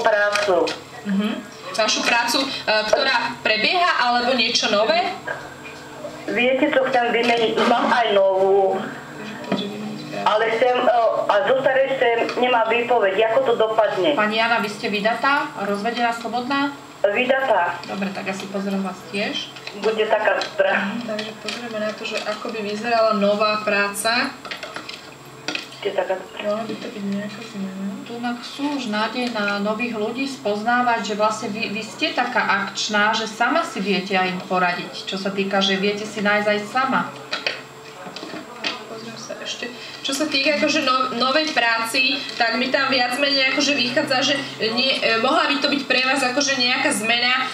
prácu. Vašu prácu, ktorá prebieha, alebo niečo nové? Viete, čo chcem vymeniť? Mám aj novú, ale zo starej nemá výpoveď. Ako to dopadne? Pani Jana, vy ste vydatá? Rozvedená, slobodná? Vydatá. Dobre, tak ja si pozriem vás tiež. Bude taká strana. Takže pozrieme na to, že ako by vyzerala nová práca. Mohla by to byť nejaká zmena. Tu sú už nádej na nových ľudí spoznávať, že vlastne vy ste taká akčná, že sama si viete aj poradiť. Čo sa týka, že viete si nájsť aj sama. Pozriem sa ešte. Čo sa týka akože novej práci, tak mi tam viac menej akože vychádza, že mohla by to byť pre vás akože nejaká zmena,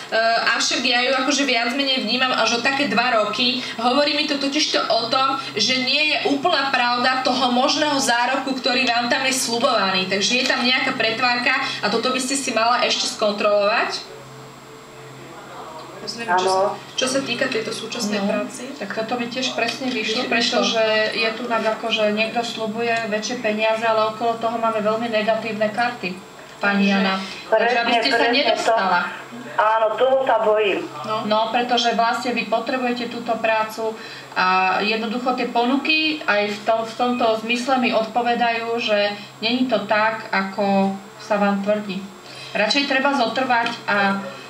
avšak ja ju akože viac menej vnímam až o také 2 roky. Hovorí mi to totižto o tom, že nie je úplná pravda toho možného zároku, ktorý vám tam je sľubovaný. Takže je tam nejaká pretvárka a toto by ste si mala ešte skontrolovať. Čo sa týka tejto súčasnej práci. Tak toto by tiež presne vyšlo, pretože je tu akože niekto sľubuje väčšie peniaze, ale okolo toho máme veľmi negatívne karty, pani Jana. Takže aby ste sa nedostala. Áno, toho sa bojím. No, pretože vlastne vy potrebujete túto prácu a jednoducho tie ponuky aj v tomto zmysle mi odpovedajú, že není to tak, ako sa vám tvrdí. Radšej treba zotrvať a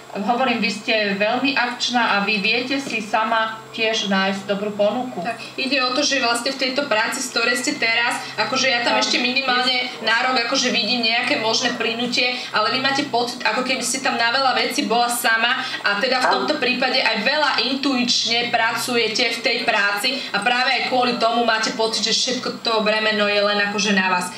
hovorím, vy ste veľmi akčná a vy viete si sama tiež nájsť dobrú ponuku. Tak, ide o to, že vlastne v tejto práci, z ktorej ste teraz, akože ja tam ešte minimálne na rok akože vidím nejaké možné plynutie, ale vy máte pocit, ako keby ste tam na veľa vecí bola sama a teda v tomto prípade aj veľa intuične pracujete v tej práci a práve aj kvôli tomu máte pocit, že všetko to bremeno je len akože na vás.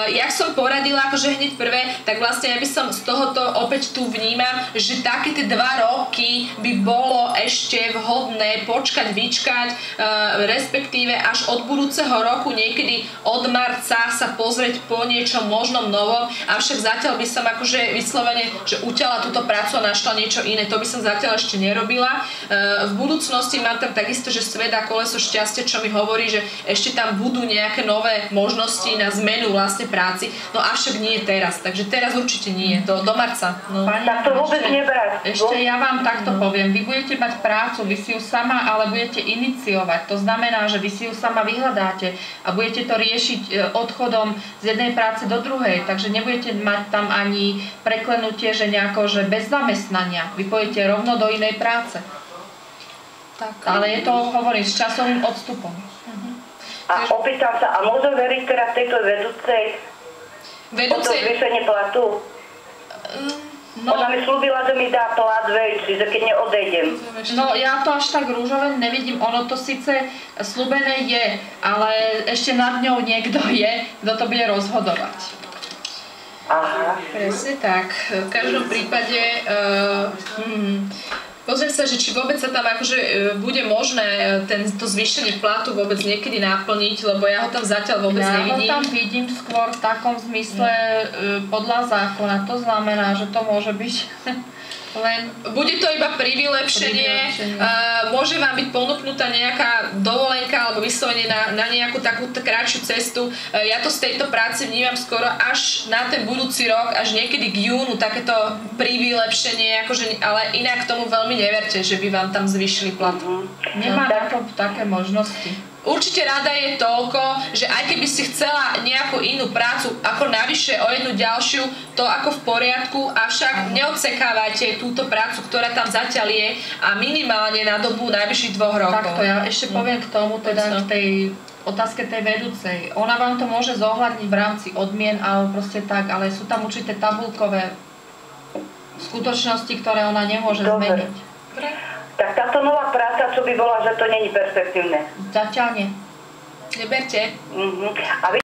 Jak som poradila akože hneď prvé, tak vlastne ja by som z tohoto opäť tu vnímam, že také tie 2 roky by bolo ešte vhodné počkať, vyčkať, respektíve až od budúceho roku, niekedy od marca sa pozrieť po niečom možnom novom, avšak zatiaľ by som akože vyslovene, že utiaľa túto prácu a našla niečo iné, to by som zatiaľ ešte nerobila. V budúcnosti mám tam takisto, že svet a koleso šťastia, čo mi hovorí, že ešte tam budú nejaké nové možnosti na zmenu vlastne práci, no avšak nie teraz, takže teraz určite nie, do marca. No. Tak to vôbec nebrať. Ešte ja vám takto poviem, vy budete mať prácu, vy si ju sama ale budete iniciovať. To znamená, že vy si ju sama vyhľadáte a budete to riešiť odchodom z jednej práce do druhej. Takže nebudete mať tam ani preklenutie, že nejako, že bez zamestnania. Vy pôjdete rovno do inej práce. Tak. Ale je to, hovorím, s časovým odstupom. A opýtam sa, a môžem veriť teraz tejto vedúcej o to zvýšenie platu? No, ona mi slúbila, že mi dá plat väčší, že keď neodejdem. No ja to až tak rúžové nevidím, ono to síce slúbené je, ale ešte nad ňou niekto je, kto to bude rozhodovať. Aha. Presne tak. V každom prípade pozriem sa, že či vôbec sa tam akože bude možné to zvýšenie platu vôbec niekedy naplniť, lebo ja ho tam zatiaľ vôbec nevidím. Ja ho tam vidím skôr v takom zmysle podľa zákona. To znamená, že to môže byť len... Bude to iba pri vylepšenie, môže vám byť ponúknutá nejaká dovolenka alebo vyslovene na nejakú takúto kratšiu cestu. Ja to z tejto práce vnímam skoro až na ten budúci rok, až niekedy k júnu, takéto pri vylepšenie, akože, ale inak tomu veľmi neverte, že by vám tam zvýšili plat. Nemá na to také možnosti. Určite rada je toľko, že aj keby si chcela nejakú inú prácu, ako navyše o jednu ďalšiu, to ako v poriadku, avšak neodsekávajte túto prácu, ktorá tam zatiaľ je a minimálne na dobu najvyšších 2 rokov. Takto, ja ešte poviem k tomu, teda k tej otázke tej vedúcej. Ona vám to môže zohľadniť v rámci odmien, alebo proste tak, ale sú tam určité tabulkové skutočnosti, ktoré ona nemôže zmeniť. Tak táto nová práca, čo by bola, že to není perspektívne? Zatiaľ nie. Neberte. A vy